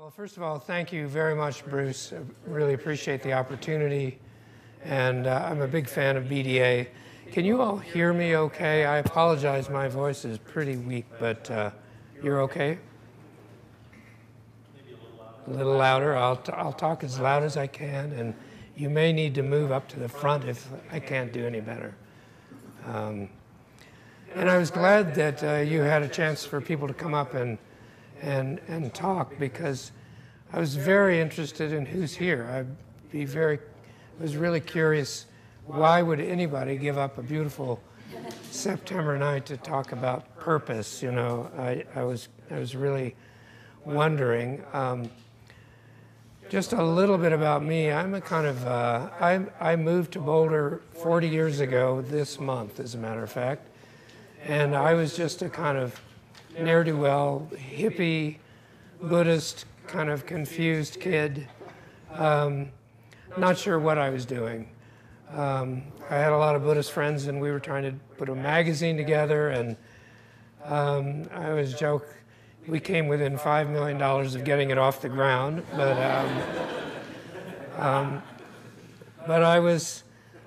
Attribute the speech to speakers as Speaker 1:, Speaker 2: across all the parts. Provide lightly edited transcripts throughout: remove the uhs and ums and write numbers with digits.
Speaker 1: Well, first of all, thank you very much, Bruce. I really appreciate the opportunity, and I'm a big fan of BDA. Can you all hear me okay? I apologize, my voice is pretty weak, but you're okay? A little louder. I'll talk as loud as I can, and you may need to move up to the front if I can't do any better. And I was glad that you had a chance for people to come up and talk, because I was very interested in who's here. I was really curious, why would anybody give up a beautiful September night to talk about purpose? You know, I was really wondering. Just a little bit about me. I'm a kind of, I moved to Boulder 40 years ago this month, as a matter of fact. And I was just a kind of ne'er-do-well, hippie, Buddhist, kind of confused kid. Not sure what I was doing. I had a lot of Buddhist friends, and we were trying to put a magazine together, and I always joke, we came within $5 million of getting it off the ground, but I was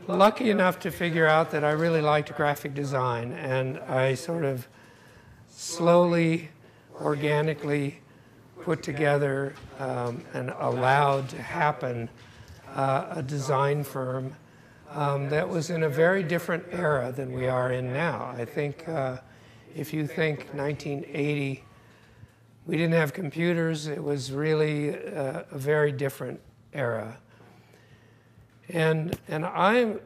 Speaker 1: lucky enough to figure out that I really liked graphic design, and I sort of slowly, organically put together and allowed to happen a design firm that was in a very different era than we are in now. I think if you think 1980, we didn't have computers. It was really a very different era. And I'm,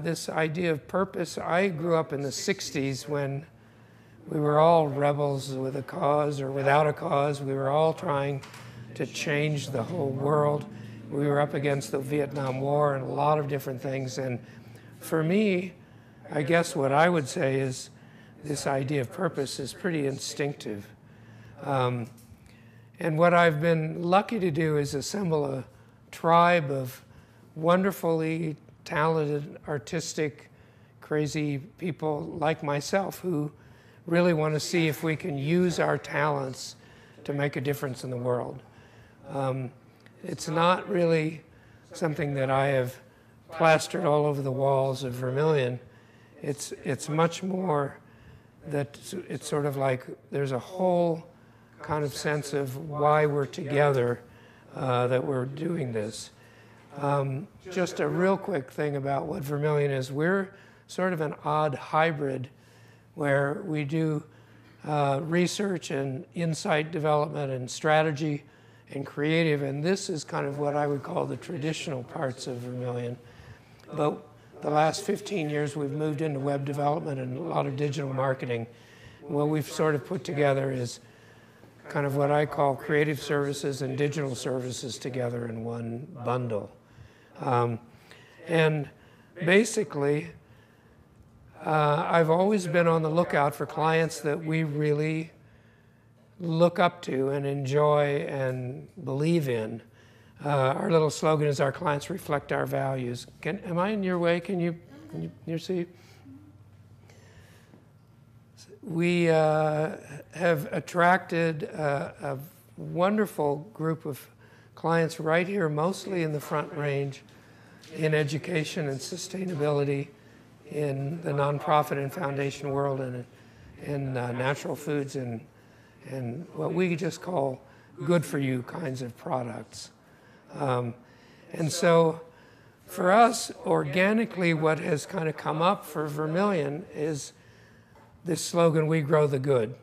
Speaker 1: this idea of purpose, I grew up in the 60s when we were all rebels with a cause or without a cause. We were all trying to change the whole world. We were up against the Vietnam War and a lot of different things. And for me, I guess what I would say is this idea of purpose is pretty instinctive. And what I've been lucky to do is assemble a tribe of wonderfully talented, artistic, crazy people like myself who really want to see if we can use our talents to make a difference in the world. It's not really something that I have plastered all over the walls of Vermilion. It's much more that it's sort of like there's a whole kind of sense of why we're together, that we're doing this. Just a real quick thing about what Vermilion is. We're sort of an odd hybrid where we do research and insight development and strategy and creative, and this is kind of what I would call the traditional parts of Vermilion. But the last 15 years we've moved into web development and a lot of digital marketing. What we've sort of put together is kind of what I call creative services and digital services together in one bundle. And basically, I've always been on the lookout for clients that we really look up to and enjoy and believe in. Our little slogan is, our clients reflect our values. Am I in your way? Can you see? We have attracted a wonderful group of clients right here, mostly in the Front Range, in education and sustainability, in the nonprofit and foundation world, and in natural foods and what we just call good for you kinds of products. And so for us, organically, what has kind of come up for Vermilion is this slogan, we grow the good.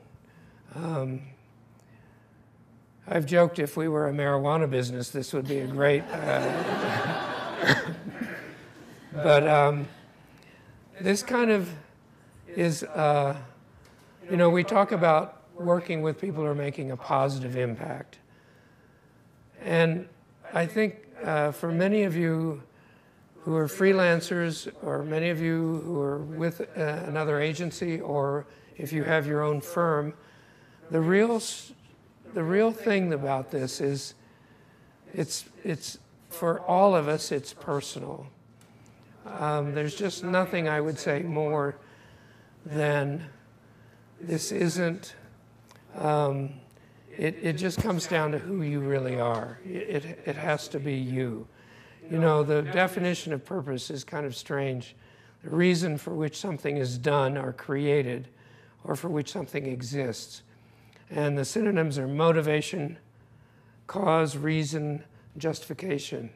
Speaker 1: I've joked if we were a marijuana business, this would be a great, but this kind of is, you know, we talk about working with people who are making a positive impact. And I think for many of you who are freelancers, or many of you who are with another agency, or if you have your own firm, the real thing about this is it's for all of us, it's personal. There's just nothing I would say more than this isn't it just comes down to who you really are. It has to be you. You know, the definition of purpose is kind of strange. The reason for which something is done or created, or for which something exists. And the synonyms are motivation, cause, reason, justification.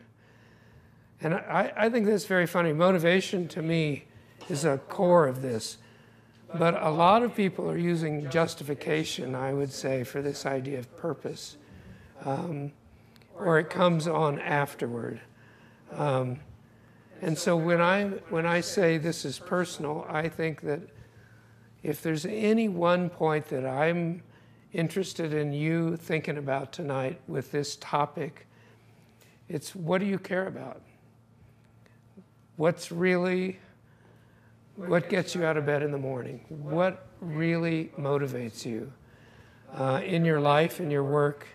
Speaker 1: And I think that's very funny. Motivation, to me, is a core of this. But a lot of people are using justification, I would say, for this idea of purpose. Or it comes on afterward. And so when I say this is personal, I think that if there's any one point that I'm interested in you thinking about tonight with this topic, it's what do you care about? What gets you out of bed in the morning? What really motivates you in your life, in your work?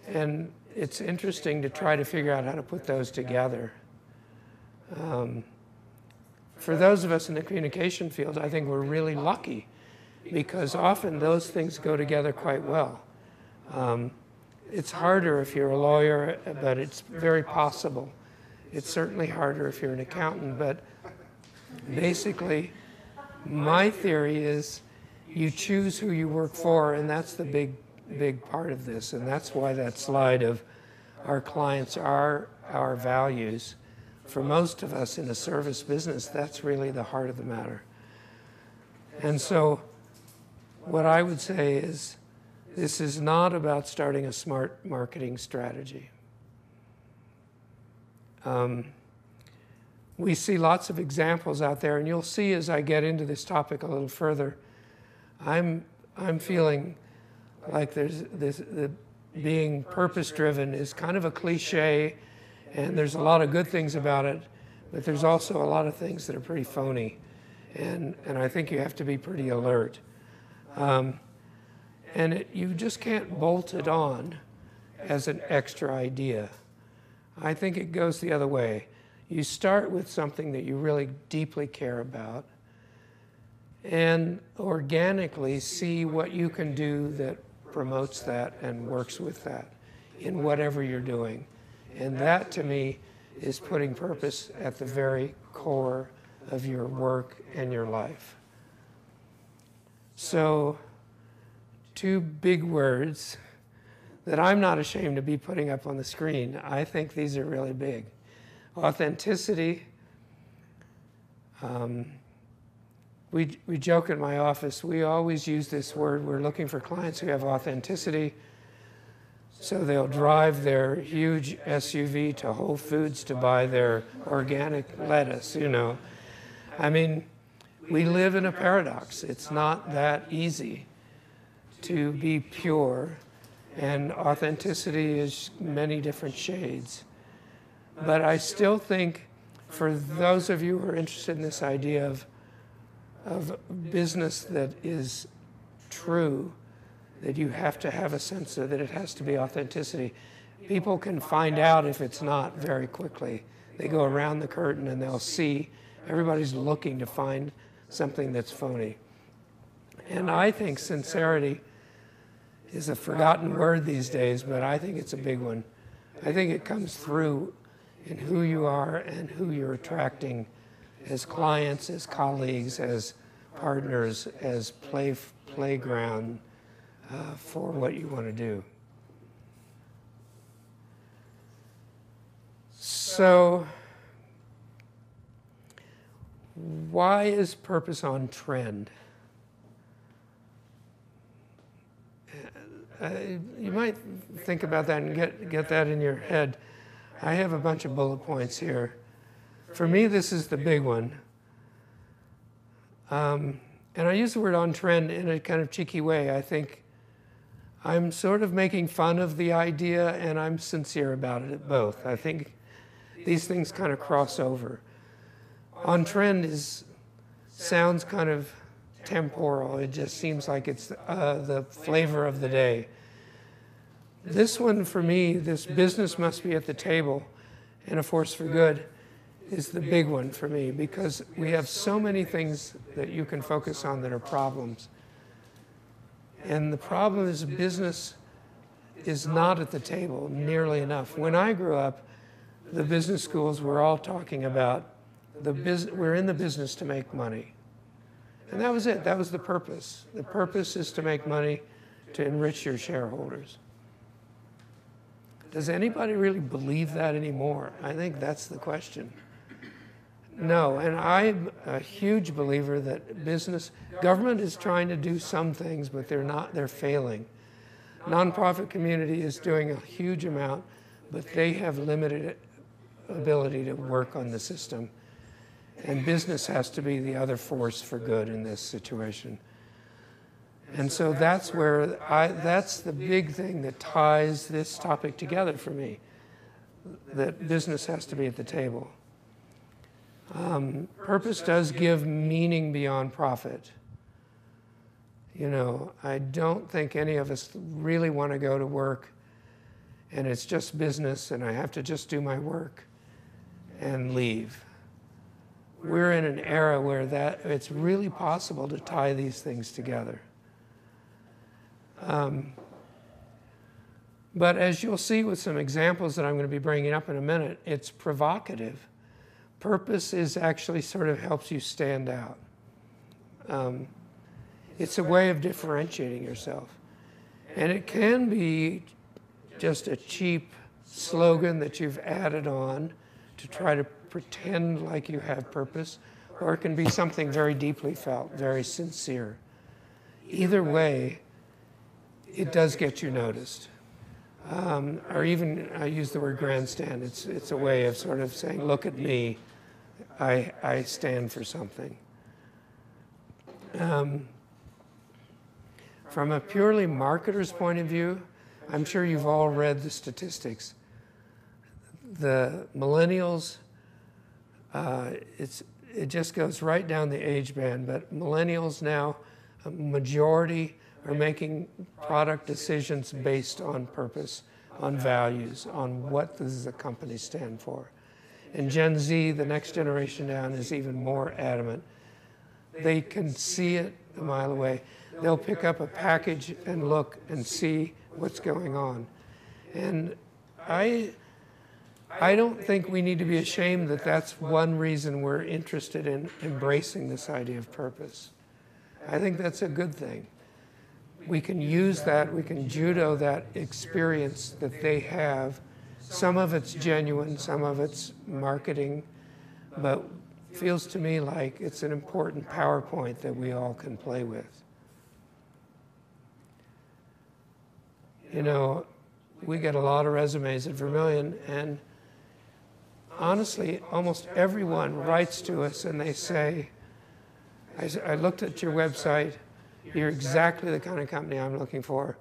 Speaker 1: And it's interesting to try to figure out how to put those together. For those of us in the communication field, I think we're really lucky because often those things go together quite well. It's harder if you're a lawyer, but it's very possible. It's certainly harder if you're an accountant, but basically, my theory is you choose who you work for, and that's the big part of this, and that's why that slide of our clients are our values. For most of us in a service business, that's really the heart of the matter. And so what I would say is this is not about starting a smart marketing strategy. We see lots of examples out there, and you'll see as I get into this topic a little further, I'm feeling like the being purpose-driven is kind of a cliche, and there's a lot of good things about it, but there's also a lot of things that are pretty phony, and I think you have to be pretty alert. And you just can't bolt it on as an extra idea. I think it goes the other way. You start with something that you really deeply care about and organically see what you can do that promotes that and works with that in whatever you're doing. And that, to me, is putting purpose at the very core of your work and your life. So, two big words that I'm not ashamed to be putting up on the screen. I think these are really big. Authenticity. We joke in my office, we always use this word. We're looking for clients who have authenticity. So they'll drive their huge SUV to Whole Foods to buy their organic lettuce, you know. I mean, we live in a paradox. It's not that easy to be pure, and authenticity is many different shades. But I still think for those of you who are interested in this idea of business that is true, that you have to have a sense of that it has to be authenticity. People can find out if it's not very quickly. They go around the curtain and they'll see everybody's looking to find something that's phony. And I think sincerity is a forgotten word these days, but I think it's a big one. I think it comes through in who you are and who you're attracting as clients, as colleagues, as partners, as playground for what you want to do. So, why is purpose on trend? You might think about that and get that in your head. I have a bunch of bullet points here. For me, this is the big one. And I use the word on trend in a kind of cheeky way. I think I'm sort of making fun of the idea and I'm sincere about it both. I think these things kind of cross over. On trend sounds kind of temporal. It just seems like it's the flavor of the day. This one, for me, this business must be at the table and a force for good, is the big one for me, because we have so many things that you can focus on that are problems. And the problem is business is not at the table nearly enough. When I grew up, the business schools were all talking about we're in the business to make money. And that was it. That was the purpose. The purpose is to make money to enrich your shareholders. Does anybody really believe that anymore? I think that's the question. No, and I'm a huge believer that government is trying to do some things, but they're failing. Nonprofit community is doing a huge amount, but they have limited ability to work on the system. And business has to be the other force for good in this situation. And so that's that's the big thing that ties this topic together for me, that business has to be at the table. Purpose does give meaning beyond profit. You know, I don't think any of us really want to go to work and it's just business and I have to just do my work and leave. We're in an era where it's really possible to tie these things together. But as you'll see with some examples that I'm going to be bringing up in a minute, it's provocative. Purpose is actually sort of helps you stand out. It's a way of differentiating yourself. And it can be just a cheap slogan that you've added on to try to pretend like you have purpose, or it can be something very deeply felt, very sincere. Either way, it does get you noticed. Or even, I use the word grandstand. It's a way of sort of saying, look at me, I stand for something. From a purely marketer's point of view, I'm sure you've all read the statistics. The millennials, it just goes right down the age band, but millennials now, a majority are making product decisions based on purpose, on values, on what does the company stand for. And Gen Z, the next generation down, is even more adamant. They can see it a mile away. They'll pick up a package and look and see what's going on. And I don't think we need to be ashamed that that's one reason we're interested in embracing this idea of purpose. I think that's a good thing. We can use that, we can judo that experience that they have. Some of it's genuine, some of it's marketing, but feels to me like it's an important PowerPoint that we all can play with. You know, we get a lot of resumes at Vermilion, and honestly, almost everyone writes to us and they say, I looked at your website, you're exactly the kind of company I'm looking for.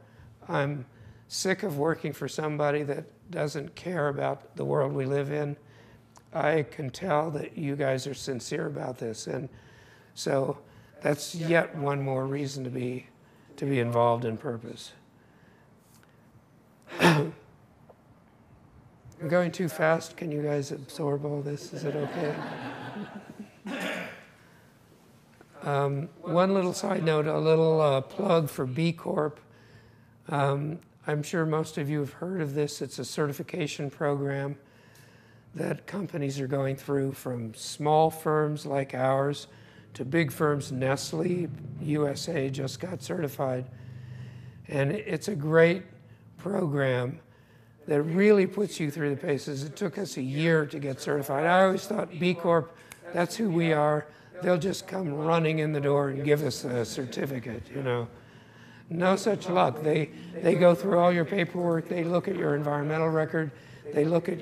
Speaker 1: I'm sick of working for somebody that doesn't care about the world we live in. I can tell that you guys are sincere about this. And so that's yet one more reason to be involved in purpose. I'm going too fast. Can you guys absorb all this? Is it okay? One little side note, a little plug for B Corp. I'm sure most of you have heard of this. It's a certification program that companies are going through, from small firms like ours to big firms. Nestle USA just got certified. And it's a great program that really puts you through the paces. It took us a year to get certified. I always thought B Corp, that's who we are. They'll just come running in the door and give us a certificate, you know. No such luck. They go through all your paperwork. They look at your environmental record. They look at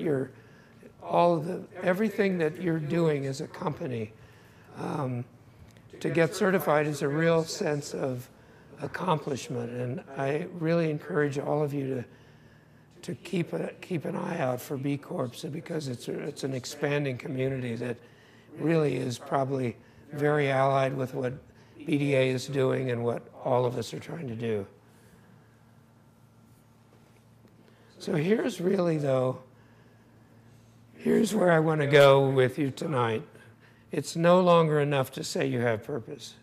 Speaker 1: everything that you're doing as a company. To get certified is a real sense of accomplishment, and I really encourage all of you to keep an eye out for B Corps, because it's an expanding community that really is probably very allied with what BDA is doing and what all of us are trying to do. So here's where I want to go with you tonight. It's no longer enough to say you have purpose.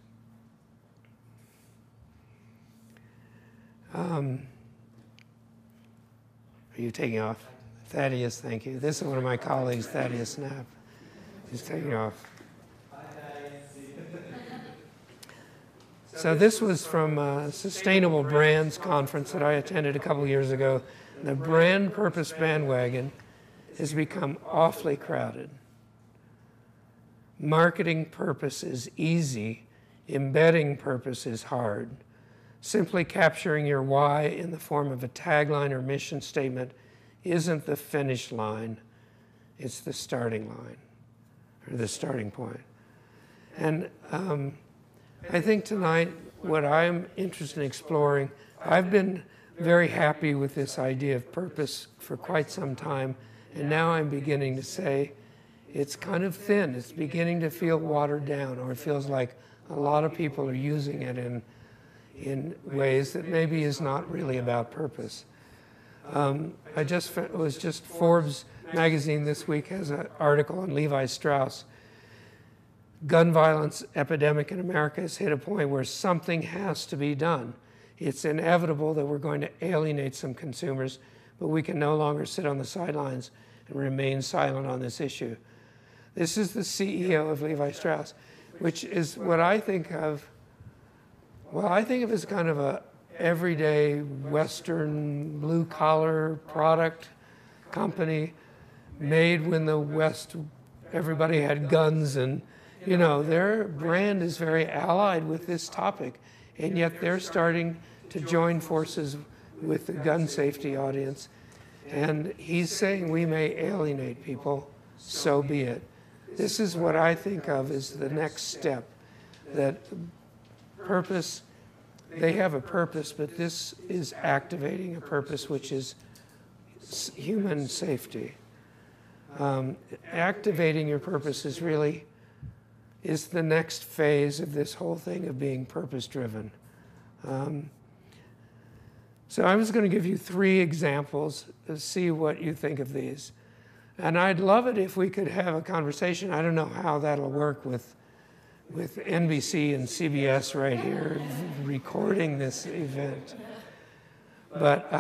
Speaker 1: Are you taking off? Thaddeus, thank you. This is one of my colleagues, Thaddeus Knapp. He's taking off. So this was from a Sustainable Brands conference that I attended a couple years ago. The brand purpose bandwagon has become awfully crowded. Marketing purpose is easy, embedding purpose is hard. Simply capturing your why in the form of a tagline or mission statement isn't the finish line, it's the starting line, or the starting point. And I think tonight what I'm interested in exploring, I've been very happy with this idea of purpose for quite some time, and now I'm beginning to say it's kind of thin. It's beginning to feel watered down, or it feels like a lot of people are using it in ways that maybe is not really about purpose. It was just Forbes magazine this week has an article on Levi Strauss. Gun violence epidemic in America has hit a point where something has to be done. It's inevitable that we're going to alienate some consumers, but we can no longer sit on the sidelines and remain silent on this issue. This is the CEO of Levi Strauss, which is what I think of, well, I think of as kind of a everyday Western blue-collar product company made when the West, everybody had guns, and you know, their brand is very allied with this topic, and yet they're starting to join forces with the gun safety audience. And he's saying we may alienate people, so be it. This is what I think of as the next step, that purpose, they have a purpose, but this is activating a purpose which is human safety. Activating your purpose is really the next phase of this whole thing of being purpose-driven. So I was going to give you 3 examples to see what you think of these. And I'd love it if we could have a conversation. I don't know how that'll work with NBC and CBS right here recording this event. But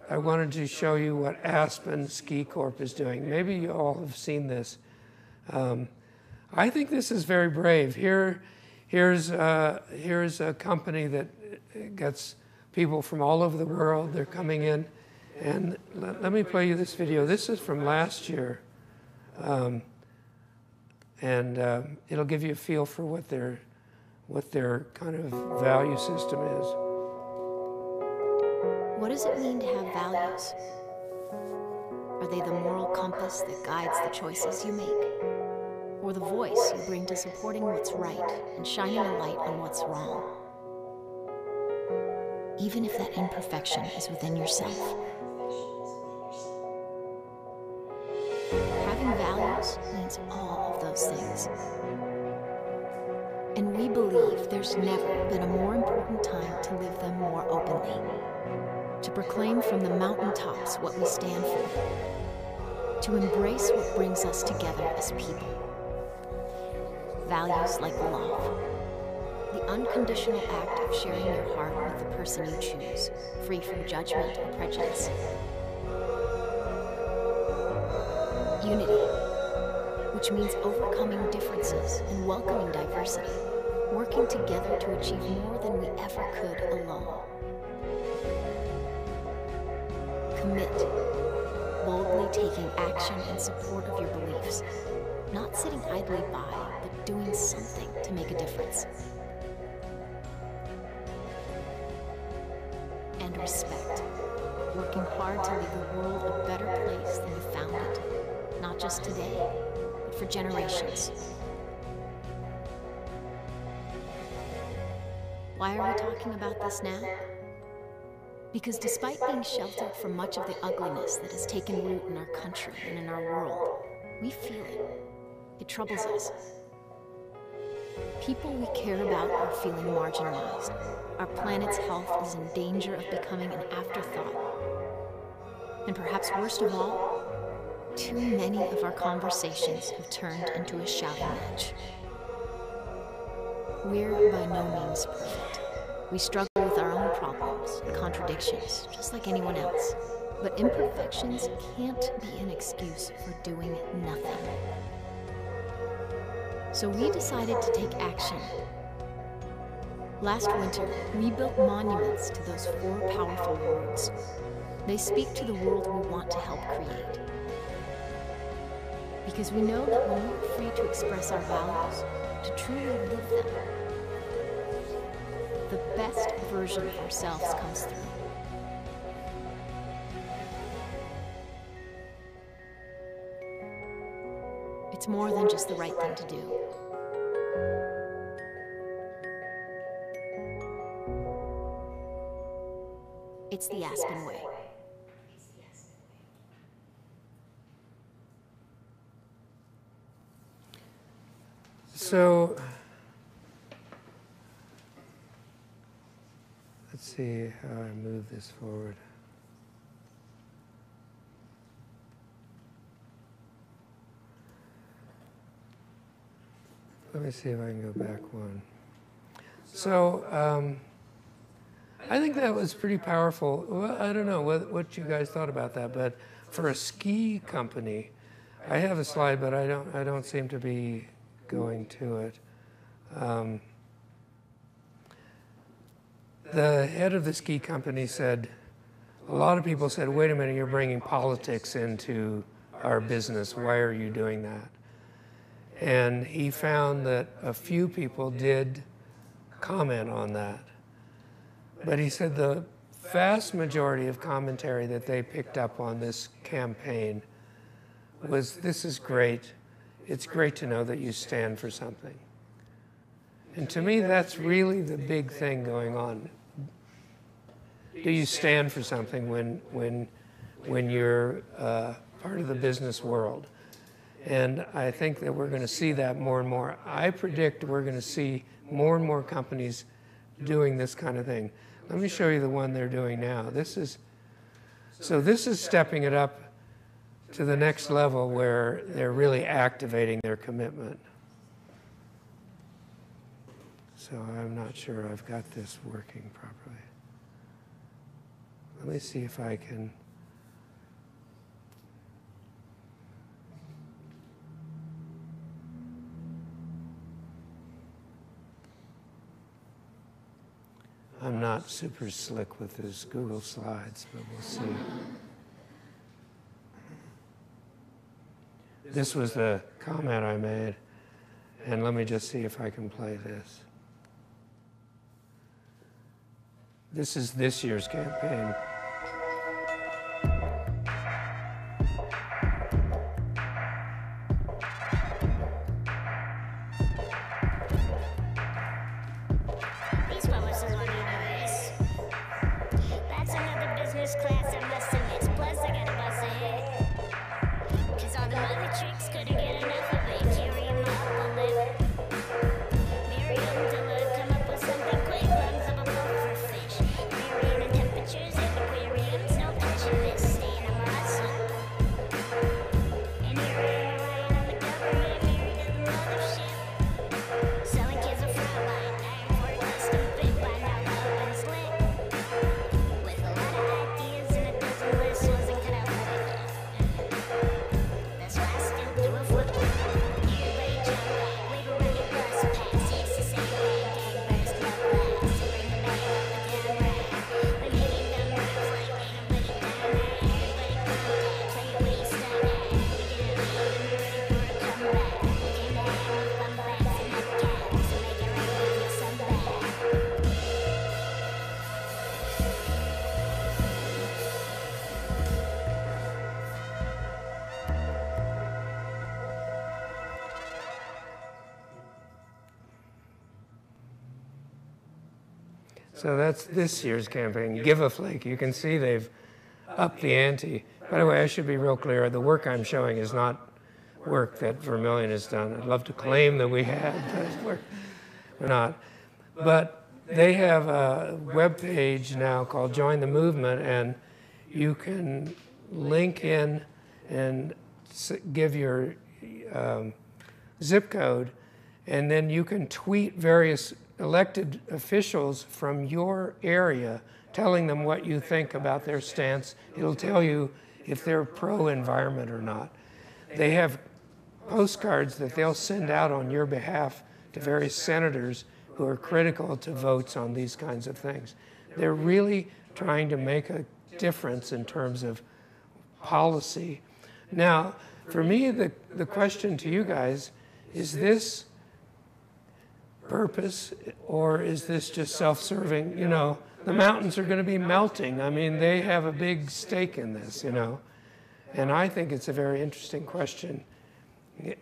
Speaker 1: I wanted to show you what Aspen Ski Corp is doing. Maybe you all have seen this. I think this is very brave. Here's a company that gets people from all over the world. They're coming in, and let me play you this video. This is from last year, and it'll give you a feel for what their kind of value system is.
Speaker 2: What does it mean to have values? Are they the moral compass that guides the choices you make? Or the voice you bring to supporting what's right and shining a light on what's wrong? Even if that imperfection is within yourself. Having values means all of those things. And we believe there's never been a more important time to live them more openly. To proclaim from the mountaintops what we stand for. To embrace what brings us together as people. Values like love. The unconditional act of sharing your heart with the person you choose, free from judgment or prejudice. Unity, which means overcoming differences and welcoming diversity, working together to achieve more than we ever could alone. Commit, boldly taking action in support of your beliefs, not sitting idly by, but doing something to make a difference. And respect, working hard to leave the world a better place than you found it, not just today, but for generations. Why are we talking about this now? Because despite being sheltered from much of the ugliness that has taken root in our country and in our world, we feel it. It troubles us. People we care about are feeling marginalized. Our planet's health is in danger of becoming an afterthought. And perhaps worst of all, too many of our conversations have turned into a shouting match. We're by no means perfect. We struggle with our own problems and contradictions, just like anyone else. But imperfections can't be an excuse for doing nothing. So we decided to take action. Last winter, we built monuments to those 4 powerful words. They speak to the world we want to help create. Because we know that when we're free to express our values, to truly live them, the best version of ourselves comes through. It's more than just the right thing to do. It's the Aspen way.
Speaker 1: So, let's see how I move this forward. Let me see if I can go back one. So, I think that was pretty powerful. Well, I don't know what you guys thought about that, but for a ski company, I have a slide, but I don't seem to be going to it. The head of the ski company said, a lot of people said, wait a minute, you're bringing politics into our business. Why are you doing that? And he found that a few people did comment on that. But he said the vast majority of commentary that they picked up on this campaign was, this is great. It's great to know that you stand for something. And to me, that's really the big thing going on. Do you stand for something when you're part of the business world? And I think that we're going to see that more and more. I predict we're going to see more and more companies doing this kind of thing. Let me show you the one they're doing now. This is stepping it up to the next level where they're really activating their commitment. So I'm not sure I've got this working properly. Let me see if I can. I'm not super slick with these Google Slides, but we'll see. This was the comment I made, and let me just see if I can play this. This is this year's campaign.
Speaker 3: These publishers want me to know this. That's another business class I must admit. Plus, I gotta bust a hit. Cause all the other tricks couldn't get enough of it. Carry 'em up a lip. Marry 'em till I come up with something quick. Lungs of a puffer fish. Varying in temperatures and aquariums. No touching this. Staying on my hustle. And here I am relying on the government. Married to the mothership. Selling kids a frontline. For a custom fit by now up and slick. With a lot of ideas and a dozen lists wasn't cut out for it. That's why I still do a flip. Everybody jump back, wiggle around your bus pass. Yes, the same way, gang burst, love blast. Bring the band on the damn ride. When hitting them rhymes like ain't nobody done that. Everybody contact, play it way stunned at. We didn't leave and we're ready for a comeback. We came to hang with bumbacks and hubcaps. So make it rain on your sunback.
Speaker 1: So that's this year's campaign, Give a Flake. You can see they've upped the ante. By the way, I should be real clear, the work I'm showing is not work that Vermilion has done. I'd love to claim that we had, but we're not. But they have a web page now called Join the Movement, and you can link in and give your zip code, And then you can tweet various elected officials from your area telling them what you think about their stance. It'll tell you if they're pro-environment or not. They have postcards that they'll send out on your behalf to various senators who are critical to votes on these kinds of things. They're really trying to make a difference in terms of policy. Now, for me, the question to you guys, is this purpose or is this just self-serving? You know, the mountains are going to be melting. I mean, they have a big stake in this, you know. And I think it's a very interesting question.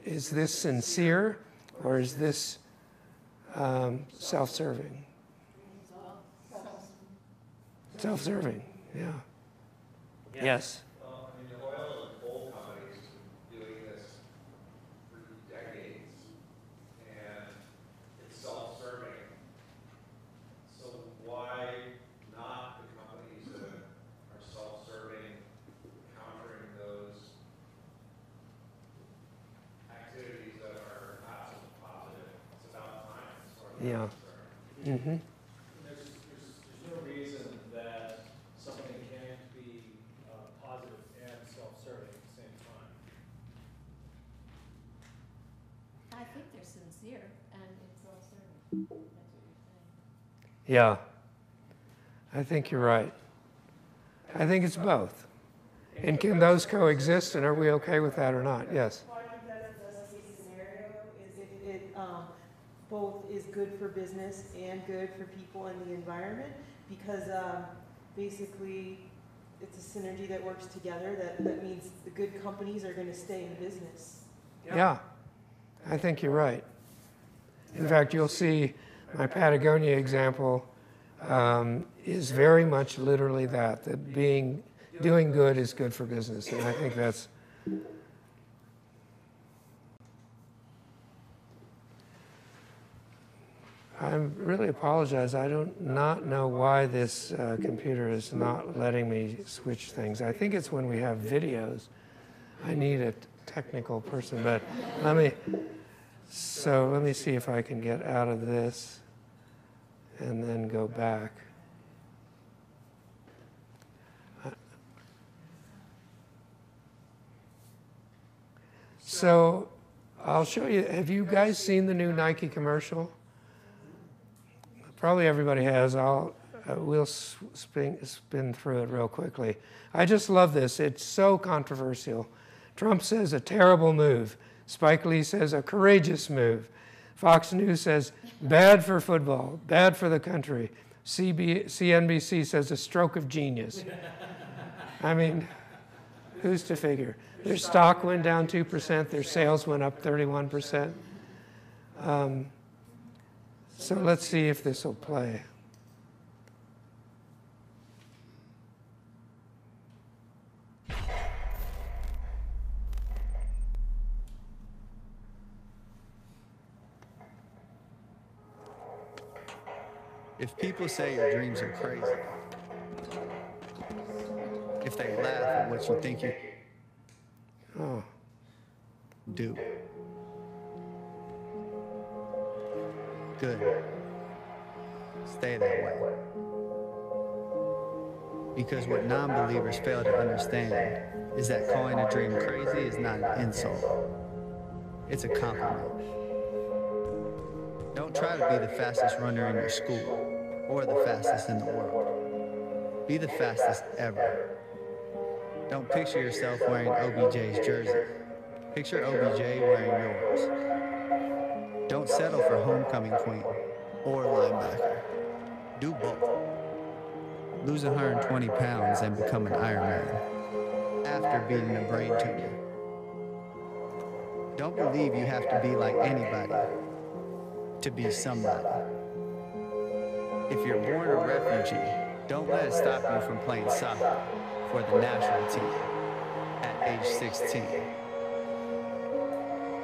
Speaker 1: Is this sincere or is this self-serving? Self-serving, yeah. Yes.
Speaker 4: Well, I mean, the oil and coal companies have been doing this for decades, and it's self-serving. So why not the companies that are self-serving, countering those activities that are not so positive? It's about time, as far as I'm
Speaker 1: Yeah.
Speaker 4: concerned.
Speaker 1: Mm-hmm.
Speaker 5: There's no reason that something can't be positive and self-serving at the same time.
Speaker 6: I think they're sincere and it's self-serving. That's what you're saying.
Speaker 1: Yeah, I think you're right. I think it's both. And can those coexist, and are we okay with that or not? Yes.
Speaker 7: Well, I think that's the best case scenario, is if it both is good for business and good for people and the environment, because basically it's a synergy that works together. That means the good companies are going to stay in business.
Speaker 1: Yeah, I think you're right. In fact, you'll see my Patagonia example is very much literally that doing good is good for business. And I think that's, I really apologize. I do not know why this computer is not letting me switch things. I think it's when we have videos. I need a technical person, but let me see if I can get out of this and then go back. So I'll show you, have you guys seen the new Nike commercial? Probably everybody has. We'll spin through it real quickly. I just love this. It's so controversial. Trump says a terrible move. Spike Lee says a courageous move. Fox News says bad for football, bad for the country. CNBC says a stroke of genius. I mean, who's to figure? Their stock went down 2%, their sales went up 31%. So let's see if this will play.
Speaker 8: If people say your dreams are crazy, if they laugh at what you think you do, good. Stay that way. Because what non-believers fail to understand is that calling a dream crazy is not an insult. It's a compliment. Don't try to be the fastest runner in your school or the fastest in the world. Be the fastest ever. Don't picture yourself wearing OBJ's jersey. Picture OBJ wearing yours. Don't settle for homecoming queen or linebacker. Do both. Lose 120 pounds and become an Ironman after beating a brain tumor. Don't believe you have to be like anybody to be somebody. If you're born a refugee, don't let it stop you from playing soccer for the national team at age 16.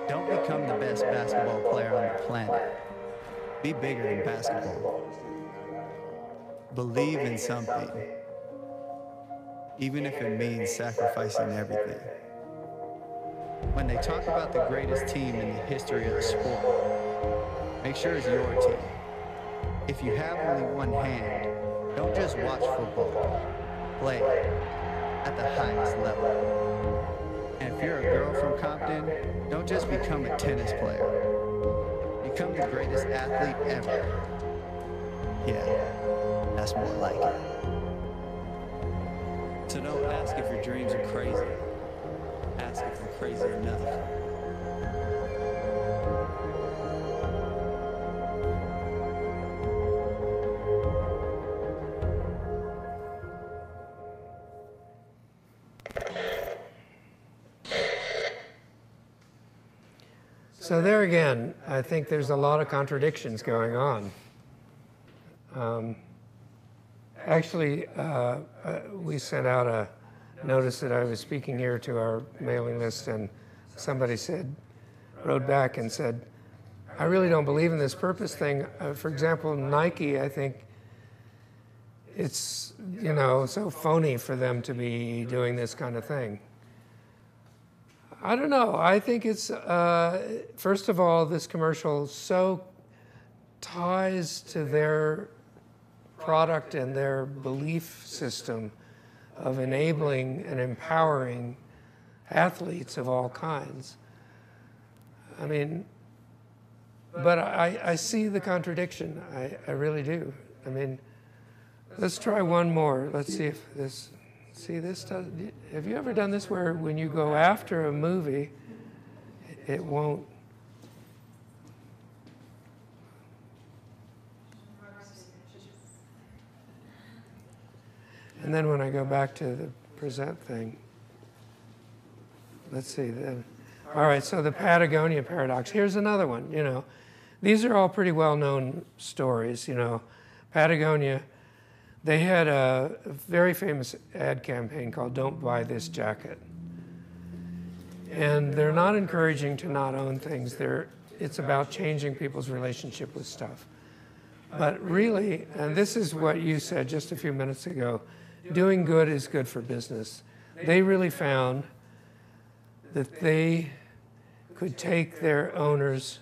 Speaker 8: Don't become the best basketball player on the planet. Be bigger than basketball. Believe in something, even if it means sacrificing everything. When they talk about the greatest team in the history of the sport, make sure it's your team. If you have only one hand, don't just watch football, play it at the highest level. And if you're a girl from Compton, don't just become a tennis player. Become the greatest athlete ever. Yeah, that's more like it. So don't ask if your dreams are crazy. Ask if they're crazy enough.
Speaker 1: So there again, I think there's a lot of contradictions going on. Actually, we sent out a notice that I was speaking here to our mailing list, and somebody wrote back and said, I really don't believe in this purpose thing. For example, Nike, I think it's, so phony for them to be doing this kind of thing. I don't know. I think it's, first of all, this commercial so ties to their product and their belief system of enabling and empowering athletes of all kinds. I mean, but I see the contradiction. I really do. I mean, let's try one more. Let's see if this... See, this does, have you ever done this where when you go after a movie, it won't? And then when I go back to the present thing, let's see. All right, so the Patagonia paradox. Here's another one, These are all pretty well-known stories, Patagonia. They had a very famous ad campaign called Don't Buy This Jacket. And they're not encouraging to not own things. It's about changing people's relationship with stuff. But really, and this is what you said just a few minutes ago, doing good is good for business. They really found that they could take their owners'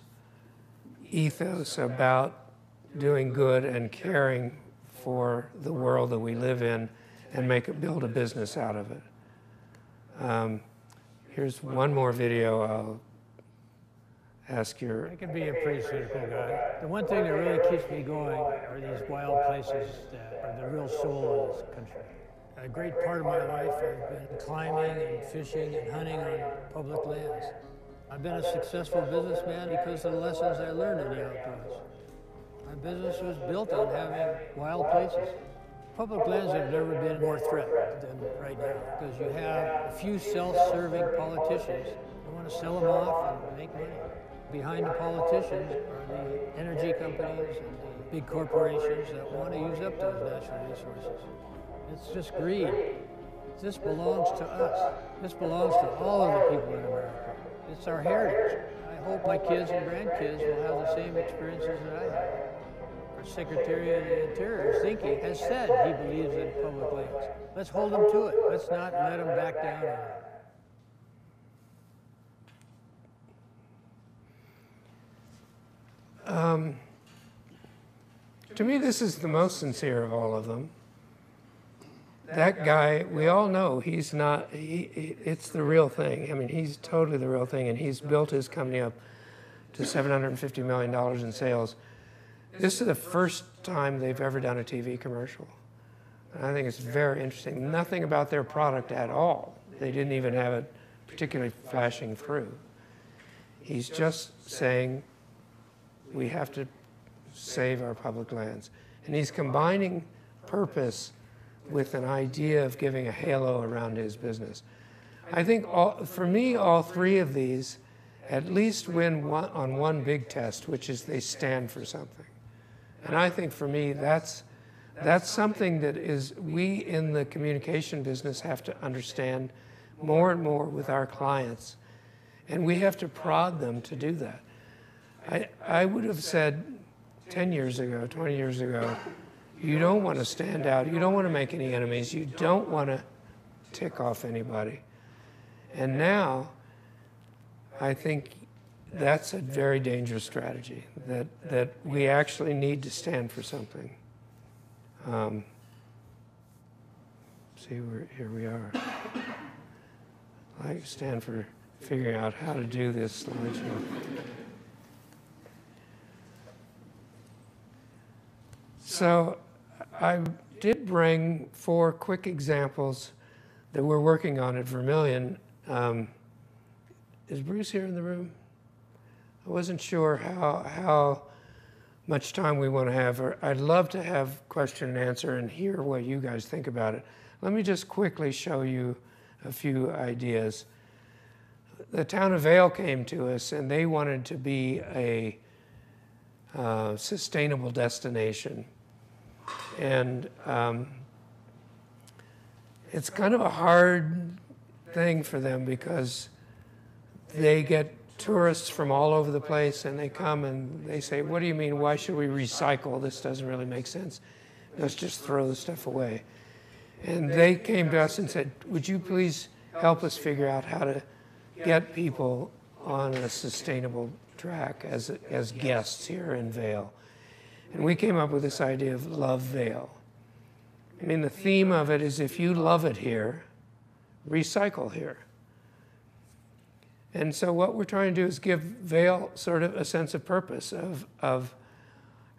Speaker 1: ethos about doing good and caring for the world that we live in and build a business out of it. Here's one more video. I'll ask your...
Speaker 9: I can be a pretty cynical guy. The one thing that really keeps me going are these wild places that are the real soul of this country. A great part of my life I've been climbing and fishing and hunting on public lands. I've been a successful businessman because of the lessons I learned in the outdoors. My business was built on having wild places. Public lands have never been more threatened than right now because you have a few self-serving politicians who want to sell them off and make money. Behind the politicians are the energy companies and the big corporations that want to use up those natural resources. It's just greed. This belongs to us. This belongs to all of the people in America. It's our heritage. I hope my kids and grandkids will have the same experiences that I had. Our Secretary of the Interior, Zinke, has said he believes in public lands. Let's hold him to it. Let's not let him back down on it.
Speaker 1: To me, this is the most sincere of all of them. That guy, we all know he's not, it's the real thing. I mean, he's totally the real thing, and he's built his company up to $750 million in sales. This is the first time they've ever done a TV commercial. And I think it's very interesting. Nothing about their product at all. They didn't even have it particularly flashing through. He's just saying, we have to save our public lands. And he's combining purpose with an idea of giving a halo around his business. I think, for me, all three of these at least win on one big test, which is they stand for something. And I think for me, that's something that we in the communication business have to understand more and more with our clients. And we have to prod them to do that. I would have said 10 years ago, 20 years ago, you don't want to stand out. You don't want to make any enemies. You don't want to tick off anybody. And now, I think that's a very dangerous strategy, that we actually need to stand for something. See, here we are. I stand for figuring out how to do this slideshow. So I did bring 4 quick examples that we're working on at Vermilion. Is Bruce here in the room? I wasn't sure how much time we want to have. I'd love to have question and answer and hear what you guys think about it. Let me just quickly show you a few ideas. The town of Vail came to us and they wanted to be a sustainable destination. And it's kind of a hard thing for them because they get tourists from all over the place and they come and they say, what do you mean, why should we recycle? This doesn't really make sense. Let's just throw the stuff away. And they came to us and said, would you please help us figure out how to get people on a sustainable track as guests here in Vail? And we came up with this idea of Love Vail. I mean, the theme of it is if you love it here, recycle here. And so what we're trying to do is give Vail sort of a sense of purpose of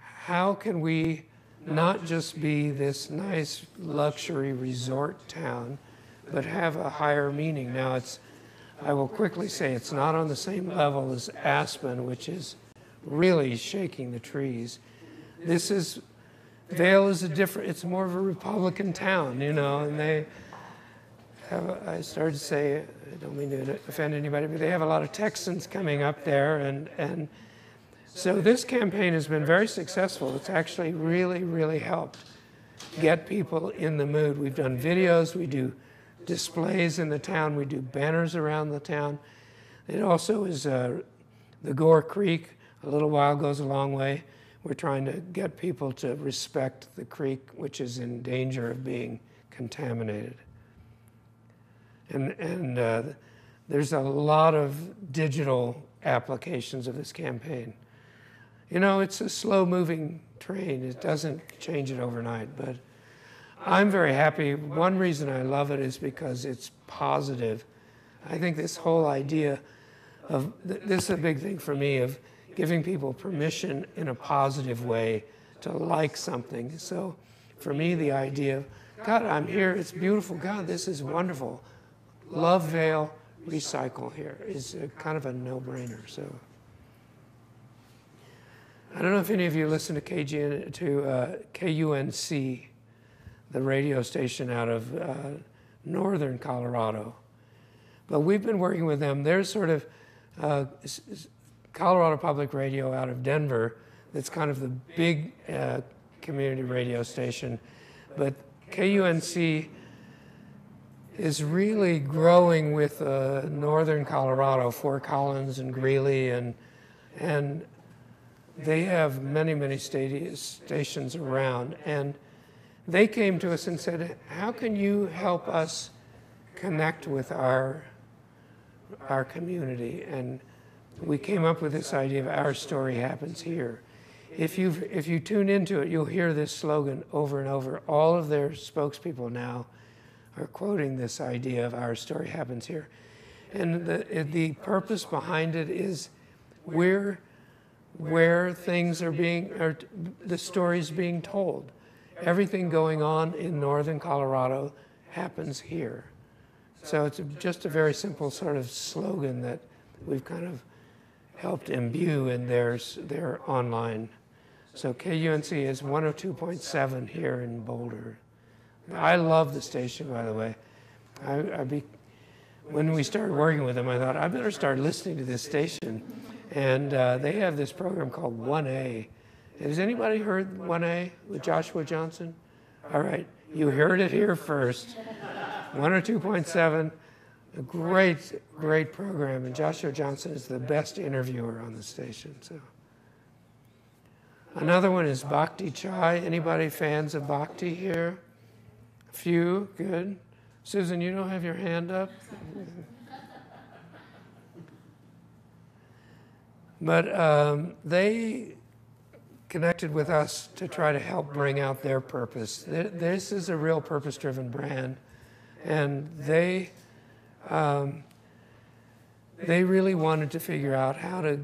Speaker 1: how can we not just be this nice luxury resort town, but have a higher meaning. Now I will quickly say it's not on the same level as Aspen, which is really shaking the trees. Vail is it's more of a Republican town, you know, and they have, I started to say, I don't mean to offend anybody, but they have a lot of Texans coming up there, and so this campaign has been very successful. It's actually really, really helped get people in the mood. We've done videos, we do displays in the town, we do banners around the town. It also is the Gore Creek, a little while goes a long way. We're trying to get people to respect the creek, which is in danger of being contaminated. And there's a lot of digital applications of this campaign. You know, it's a slow-moving train. It doesn't change it overnight, but I'm very happy. One reason I love it is because it's positive. I think this whole idea of, this is a big thing for me, of giving people permission in a positive way to like something. So for me, the idea of, God, I'm here, it's beautiful, God, this is wonderful. Love Vail, recycle here is kind of a no-brainer. So I don't know if any of you listen to KUNC, the radio station out of northern Colorado. But we've been working with them. There's sort of Colorado Public Radio out of Denver that's kind of the big community radio station. But KUNC is really growing with northern Colorado, Fort Collins and Greeley, and they have many, many stations around. And they came to us and said, how can you help us connect with our community? And we came up with this idea of Our Story Happens Here. If you tune into it, you'll hear this slogan over and over. All of their spokespeople now are quoting this idea of Our Story Happens Here. And the purpose behind it is where things are the story's being told. Everything going on in northern Colorado happens here. So it's just a very simple sort of slogan that we've kind of helped imbue in their online. So KUNC is 102.7 here in Boulder. I love the station, by the way. When we started working with them, I thought, I better start listening to this station. And they have this program called 1A. Has anybody heard 1A with Joshua Johnson? All right, you heard it here first. 102.7, a great, great program. And Joshua Johnson is the best interviewer on the station. So, another one is Bhakti Chai. Anybody fans of Bhakti here? A few, good. Susan, you don't have your hand up? But they connected with us to try to help bring out their purpose. This is a real purpose-driven brand, and they really wanted to figure out how to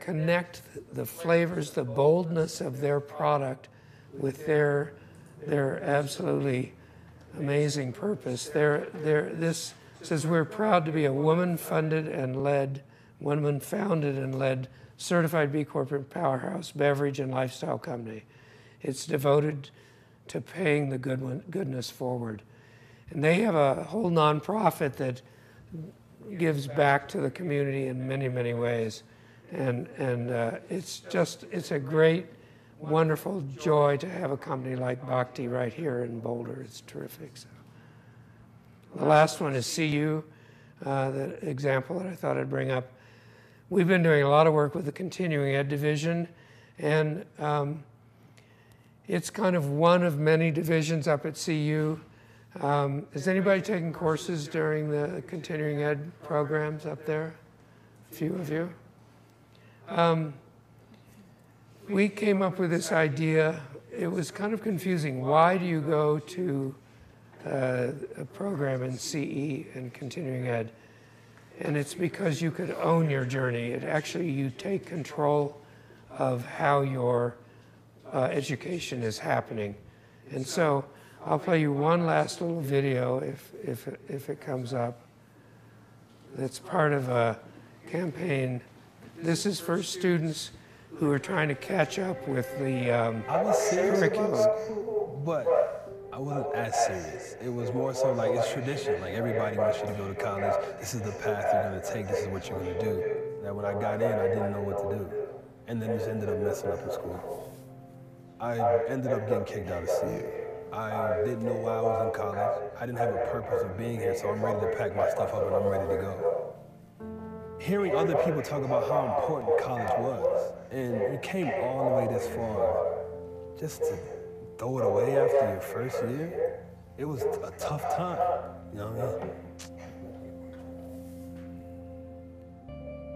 Speaker 1: connect the flavors, the boldness of their product with their absolutely amazing purpose. This says, we're proud to be a woman-founded and led certified B Corporate powerhouse beverage and lifestyle company. It's devoted to paying the goodness forward. And they have a whole nonprofit that gives back to the community in many, many ways. And it's a great, wonderful joy to have a company like Bhakti right here in Boulder. It's terrific. So. The last one is CU, the example that I thought I'd bring up. We've been doing a lot of work with the continuing ed division, and it's kind of one of many divisions up at CU. Is anybody taking courses during the continuing ed programs up there? A few of you. We came up with this idea. It was kind of confusing. Why do you go to a program in CE and continuing ed? And it's because you could own your journey. You take control of how your education is happening. And so I'll play you one last little video if it comes up. It's part of a campaign. This is for students who are trying to catch up with the
Speaker 10: I was serious
Speaker 1: curriculum.
Speaker 10: about school, but I wasn't as serious. It was more so like it's tradition. Like everybody wants you to go to college. This is the path you're going to take. This is what you're going to do. That when I got in, I didn't know what to do. And then just ended up messing up in school. I ended up getting kicked out of CU. I didn't know why I was in college. I didn't have a purpose of being here, so I'm ready to pack my stuff up and I'm ready to go. Hearing other people talk about how important college was, and you came all the way this far, just to throw it away after your first year, it was a tough time, you know what I mean?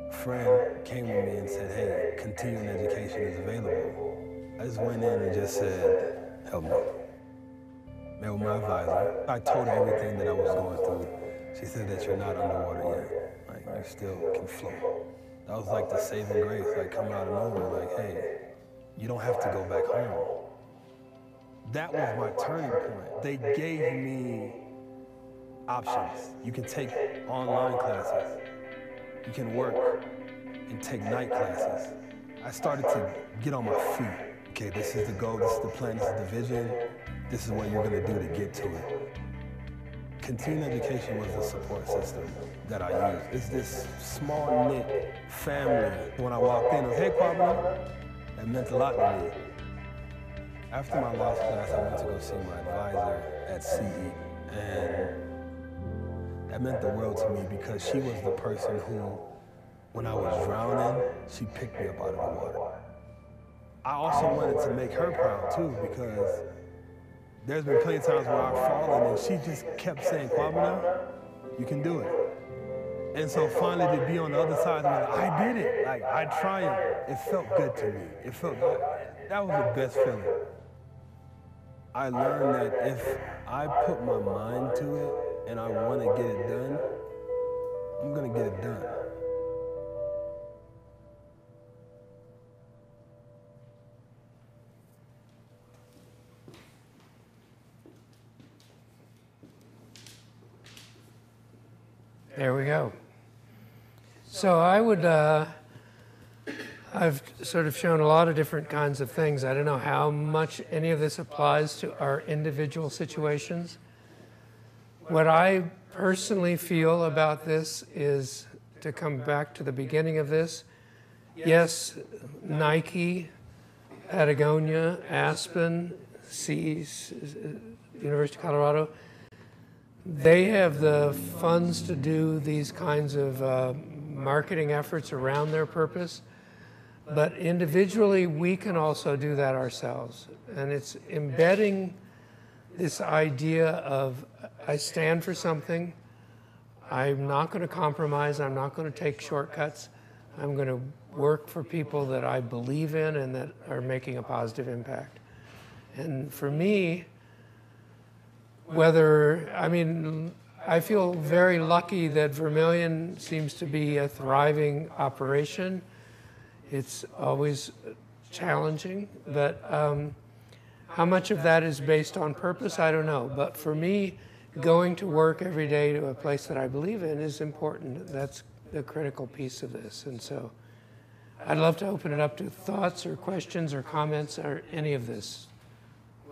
Speaker 10: A friend came to me and said, hey, continuing education is available. I just went in and just said, help me. Met with my advisor. I told her everything that I was going through. She said that you're not underwater yet. Like, you still can float. That was like the saving grace, like coming out of nowhere, like, hey, you don't have to go back home. That was my turning point. They gave me options. You can take online classes. You can work and take night classes. I started to get on my feet. Okay, this is the goal, this is the plan, this is the vision. This is what you're gonna do to get to it. Continuing education was the support system that I used. It's this small knit family. When I walked in, it was, hey, Kwabena. That meant a lot to me. After my last class, I went to go see my advisor at CE, and that meant the world to me because she was the person who, when I was drowning, she picked me up out of the water. I also wanted to make her proud too, because there's been plenty of times where I've fallen and she just kept saying, Kwabena, you can do it. And so finally to be on the other side, like, I did it, like I triumphed. It felt good to me. It felt good. That was the best feeling. I learned that if I put my mind to it and I want to get it done, I'm gonna get it done.
Speaker 1: There we go. So I would, I've sort of shown a lot of different kinds of things. I don't know how much any of this applies to our individual situations. What I personally feel about this is, to come back to the beginning of this, yes, Nike, Patagonia, Aspen, University of Colorado, they have the funds to do these kinds of marketing efforts around their purpose, but individually we can also do that ourselves. And it's embedding this idea of, I stand for something, I'm not going to compromise, I'm not going to take shortcuts, I'm going to work for people that I believe in and that are making a positive impact. And for me, I feel very lucky that Vermilion seems to be a thriving operation. It's always challenging, but how much of that is based on purpose, I don't know. But for me, going to work every day to a place that I believe in is important. That's the critical piece of this. And so I'd love to open it up to thoughts or questions or comments or any of this.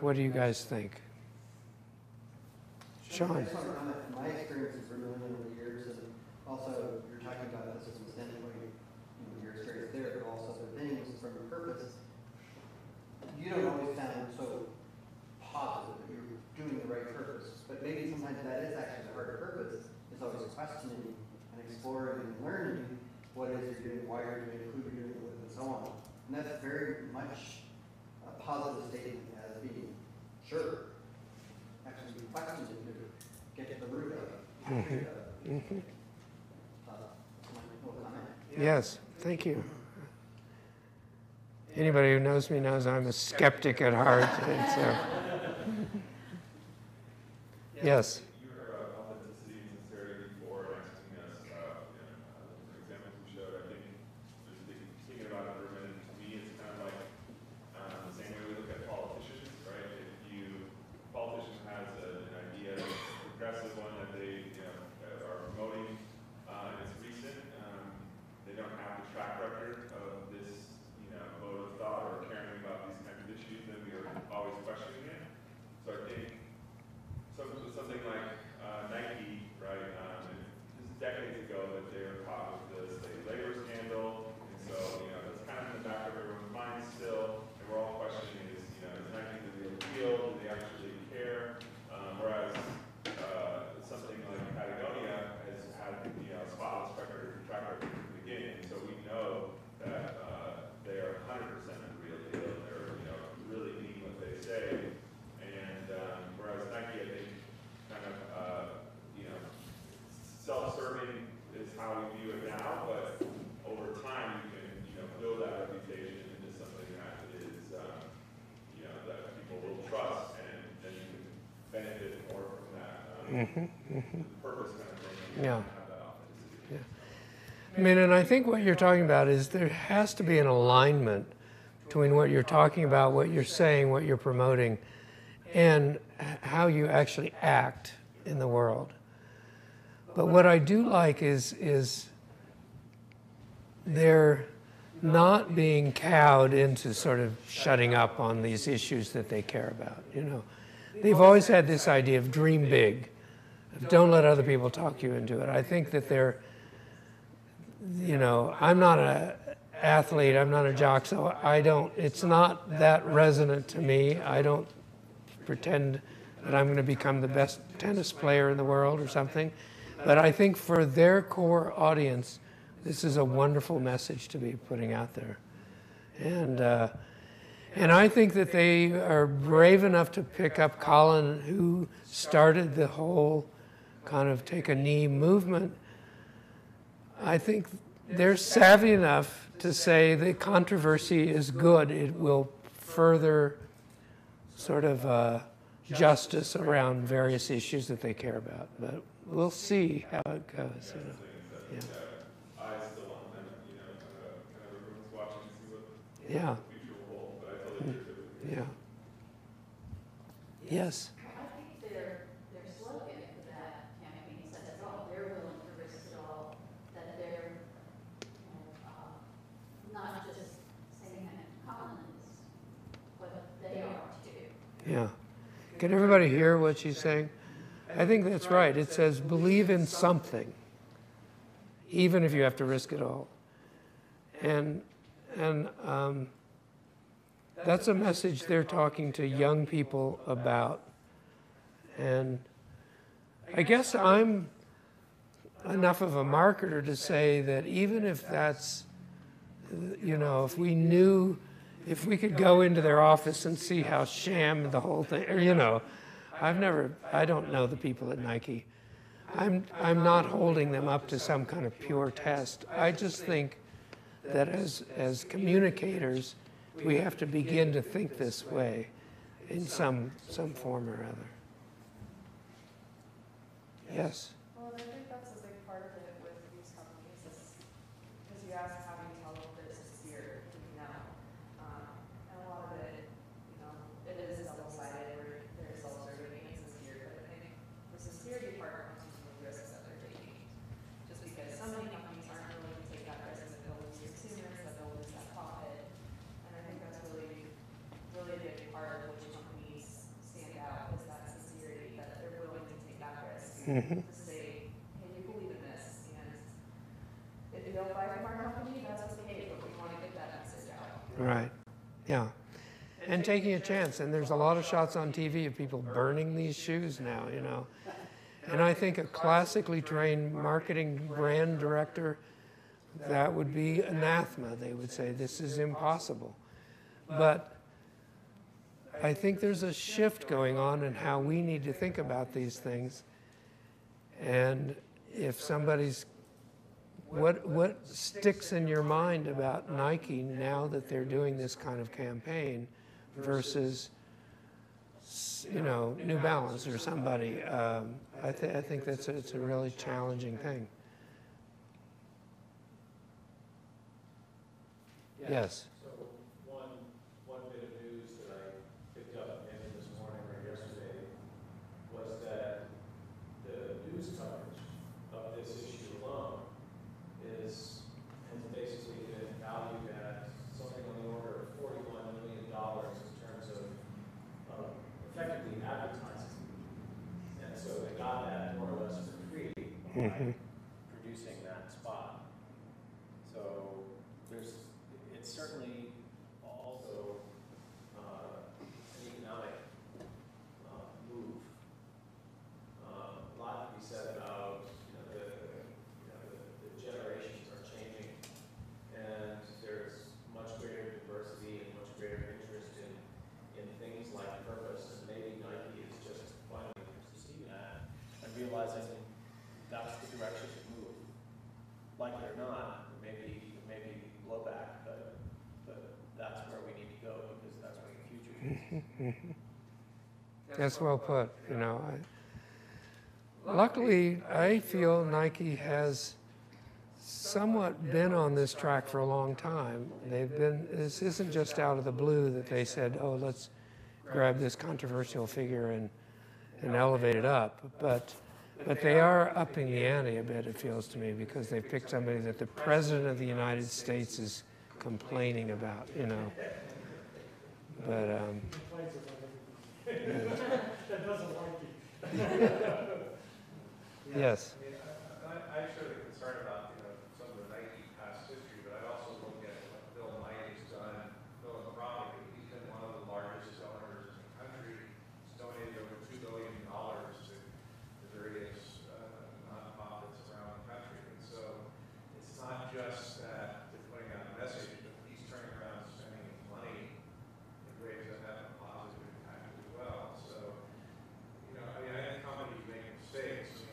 Speaker 1: What do you guys think? Sean.
Speaker 11: I just want to comment from my experience with Vermilion over the years, and also you're talking about this as extensively, your experience there, but also the things from your purpose. You don't always sound so positive that you're doing the right purpose, but maybe sometimes that is actually the hard purpose, is always questioning and exploring and learning what it is you're doing, why you're doing it, who you're doing it with, and so on. And that's very much a positive statement as being sure. Actually, be questioning to get to the root of it.
Speaker 1: Yes, thank you. Anybody who knows me knows I'm a skeptic at heart. And so. Yes.
Speaker 12: You were authenticity and sincerity before asking us about the examples you showed. I think just thinking about it for a minute, to me, it's kind of like the same way we look at politicians, right? If a politician has an idea, a progressive one that they are promoting, and it's recent, they don't have the track record of this vote of thought or caring about these kinds of issues, then we are always questioning it. So I think something like Nike, right? This is decades ago that they were caught with the slave labor scandal, and so that's kind of in the back of everyone's mind still, and we're all questioning is Nike the real deal? Do they actually care? Whereas something like Patagonia has had a spotless track record from the beginning, so we know that they are 100% the real deal. They're really mean what they say, and whereas Nike, I think, kind of self-serving is how we view it now, but over time you can build that reputation into something that is that people will trust, and then you can benefit more from that purpose kind of thing.
Speaker 1: Yeah. Yeah. I mean, and I think what you're talking about is there has to be an alignment between what you're talking about, what you're saying, what you're promoting, and how you actually act in the world. But what I do like is they're not being cowed into sort of shutting up on these issues that they care about. They've always had this idea of dream big, of don't let other people talk you into it. I think that they're, I'm not an athlete, I'm not a jock, so it's not that resonant to me. I don't pretend that I'm going to become the best tennis player in the world or something. But I think for their core audience, this is a wonderful message to be putting out there. And I think that they are brave enough to pick up Colin, who started the whole kind of take a knee movement. I think they're savvy enough to say the controversy is good. It will further sort of justice around various issues that they care about. But we'll see how it goes. Yeah.
Speaker 12: I still want them, kind of everyone's watching to see what the future will hold. But I totally agree with you.
Speaker 1: Yeah. Yes.
Speaker 6: I think their slogan for that campaign says it all. They're willing to risk it all. That they're not just saying that Colin is, but they are too.
Speaker 1: Yeah. Can everybody hear what she's saying? I think that's right. It says believe in something, even if you have to risk it all. And that's a message they're talking to young people about. And I guess I'm enough of a marketer to say that even if that's, if we could go into their office and see how sham the whole thing, or, I don't know the people at Nike. I'm not holding them up to some kind of pure test. I just think that as communicators, we have to begin to think this way in some form or other. Yes?
Speaker 13: Well, I think that's a big part of it with these companies is because you ask how do you tell if it's sincere, now. And a lot of it, it is double-sided where they're self-serving and sincere, but I think the sincerity part comes from the risks that they're taking. Just because so many companies aren't willing to take that risk that they'll lose consumers, that they'll lose that profit. And I think that's really, really a big part of which companies stand out is that sincerity, that they're willing to take that risk.
Speaker 1: Mm-hmm.
Speaker 13: To say, hey, we believe in this, and if you don't buy from our company, that's okay, but we want to get that message out.
Speaker 1: Right. Yeah. And taking a chance. And there's a lot of shots on TV of people burning these shoes now, And I think a classically trained marketing brand director, that would be anathema. They would say, this is impossible. But I think there's a shift going on in how we need to think about these things. And if somebody's, what sticks in your mind about Nike now that they're doing this kind of campaign versus, New Balance or somebody? I think it's a really challenging thing. Yes.
Speaker 5: So one bit of news that I picked up maybe this morning or yesterday was that the news coverage of this issue alone has basically been valued at something on the order of $41 million in terms of effectively advertising. And so they got that more or less for free by producing that spot. So it's certainly also an economic move. A lot to be said about the generations are changing, and there's much greater diversity and much greater interest in things like purpose. And maybe Nike is just finally seeing that and realizing that's the direction to move. Like it or not, maybe blowback, but that's where we need to go because that's where the future is.
Speaker 1: That's well put. Luckily, I feel Nike has somewhat been on this track for a long time. This isn't just out of the blue that they said, oh, let's grab this controversial figure and elevate it up. But they are upping the ante a bit, it feels to me, because they've picked somebody that the President of the United States is complaining about, But,
Speaker 5: that doesn't like you.
Speaker 1: Yes.
Speaker 4: I share the concern about some of the Nike past history, but I also look at what Bill Knight has done philanthropically. He's been one of the largest donors in the country. He's donated over $2 billion to various nonprofits around the country. And so it's not just that they're putting out a message, but he's turning around and spending his money in ways that have a positive impact as well. So, I think companies make mistakes.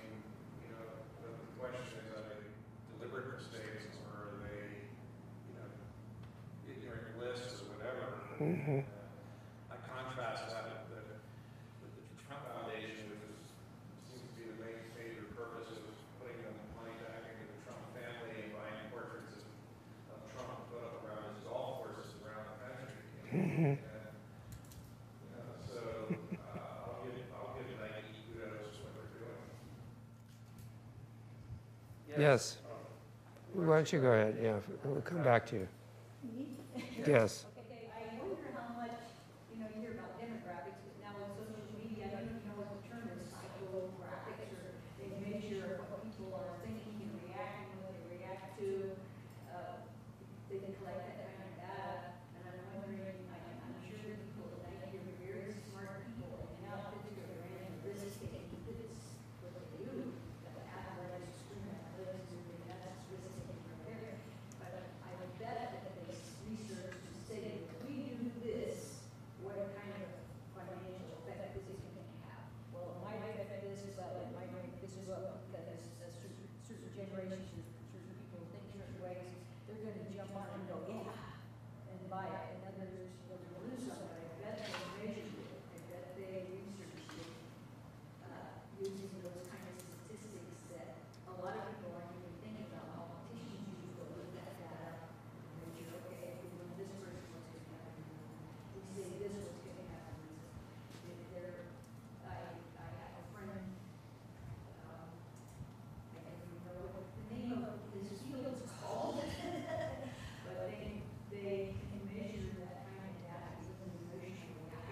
Speaker 4: The question is, are they deliberate mistakes or are they, ignorant lists or whatever? I contrast that with the Trump Foundation, which seems to be the major purpose of putting the money back into the Trump family and buying portraits of Trump put up around his golf courses around the country. I'll give Nike kudos for what they're doing.
Speaker 1: Yes. Why don't you go ahead? Yeah, we'll come back to you. Yes.
Speaker 6: Okay, I wonder how much, you hear about demographics, but now with social media, I don't even know what the term is, psychographics, or they measure what people are thinking and reacting, what they react to. They can collect that kind of data, and I'm wondering, I'm sure the people at Nike are very smart people, and how to figure out random risks they can keep it, what they do, that athletics, student athletics, and that's risk taking right there. But I would bet that they research to say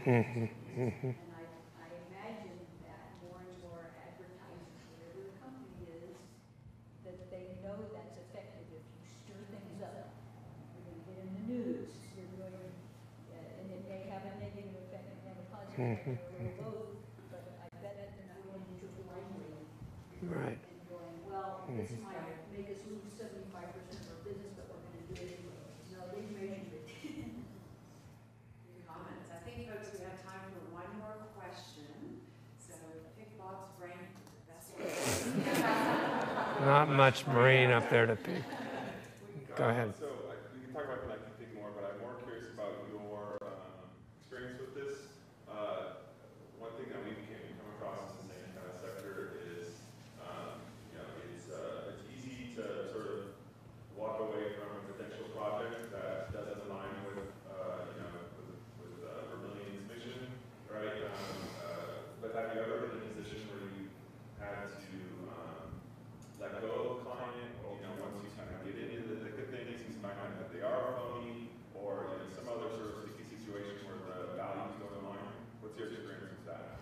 Speaker 6: And I imagine that more and more advertising, whatever the company is, that they know that's effective. If you stir things up, you're going to get in the news. You're going to, and it may have a negative effect and have a positive effect, or both. But I bet that they're not going to blindly
Speaker 1: Right.
Speaker 6: and going, well, this might make us lose 75% of our business, but we're going to do it anyway. No, they measured it.
Speaker 14: Comments. I think, folks, we have time for one more question. So pick Bob's brain. That's what
Speaker 1: Not much marine up there to pick. Go ahead.
Speaker 12: So we can talk about connected thing more, but I'm more curious about your experience with this. One thing that we come across in the same kind of sector is, it's easy to sort of walk away from a potential project that doesn't align with, with Vermilion's mission, right? But have you ever been in a position where you had to let go of a client, once you kind of get into the thick of things, you find out that they are phony, or some other sort of sticky situation where the values don't align? What's your experience with that?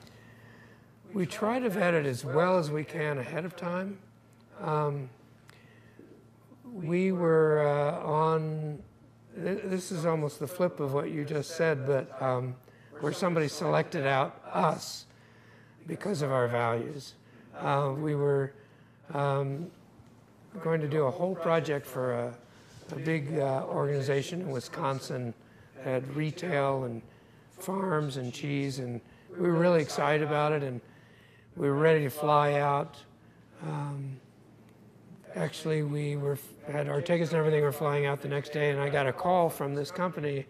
Speaker 1: We try to vet it as well as we can ahead of time. We were this is almost the flip of what you just said, but where somebody selected out us because of our values. We were going to do a whole project for a big organization in Wisconsin that had retail and farms and cheese, and we were really excited about it, and we were ready to fly out. Actually, we had our tickets and everything. Were flying out the next day, and I got a call from this company,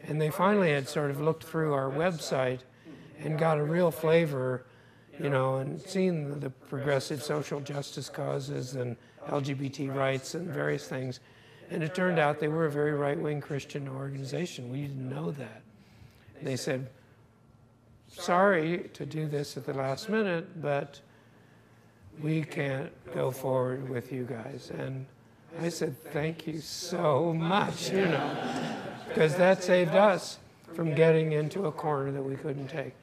Speaker 1: and they finally had sort of looked through our website and got a real flavor, and seen the progressive social justice causes and LGBT rights and various things. And it turned out they were a very right-wing Christian organization. We didn't know that. They said, sorry to do this at the last minute, but we can't go forward with you guys. And I said, thank you so much, because that saved us from getting into a corner that we couldn't take.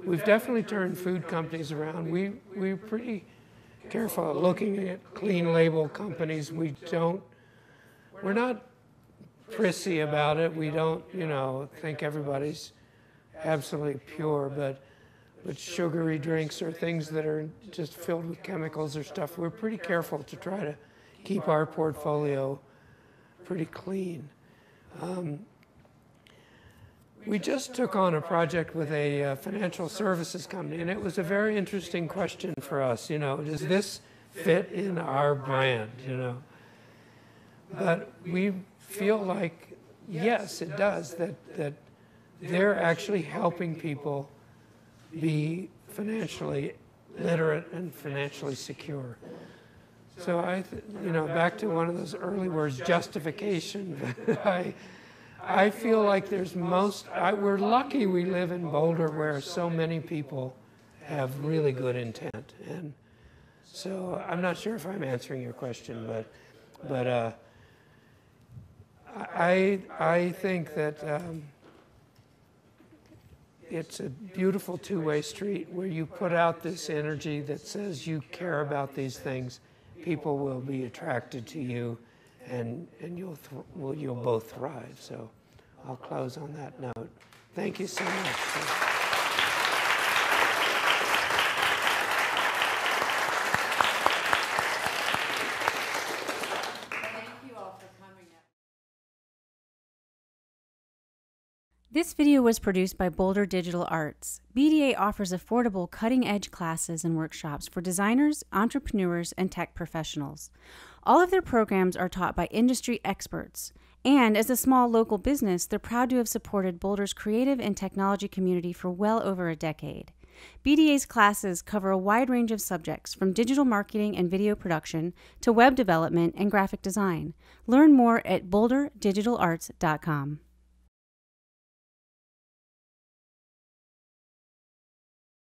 Speaker 1: We've definitely turned food companies around. We're pretty careful at looking at clean label companies. We're not prissy about it. We don't, think everybody's absolutely pure, but sugary drinks or things that are just filled with chemicals or stuff, we're pretty careful to try to keep our portfolio pretty clean. We just took on a project with a financial services company, and it was a very interesting question for us. Does this fit in our brand? But we feel like, yes, it does, that they're actually helping people be financially literate and financially secure. So back to one of those early words, justification. I feel like we're lucky we live in Boulder where so many people have really good intent. And so I'm not sure if I'm answering your question, but I think that it's a beautiful two-way street where you put out this energy that says you care about these things. People will be attracted to you, and you'll both thrive. So I'll close on that note. Thank you so much.
Speaker 15: This video was produced by Boulder Digital Arts. BDA offers affordable, cutting-edge classes and workshops for designers, entrepreneurs, and tech professionals. All of their programs are taught by industry experts. And as a small local business, they're proud to have supported Boulder's creative and technology community for well over a decade. BDA's classes cover a wide range of subjects, from digital marketing and video production to web development and graphic design. Learn more at boulderdigitalarts.com.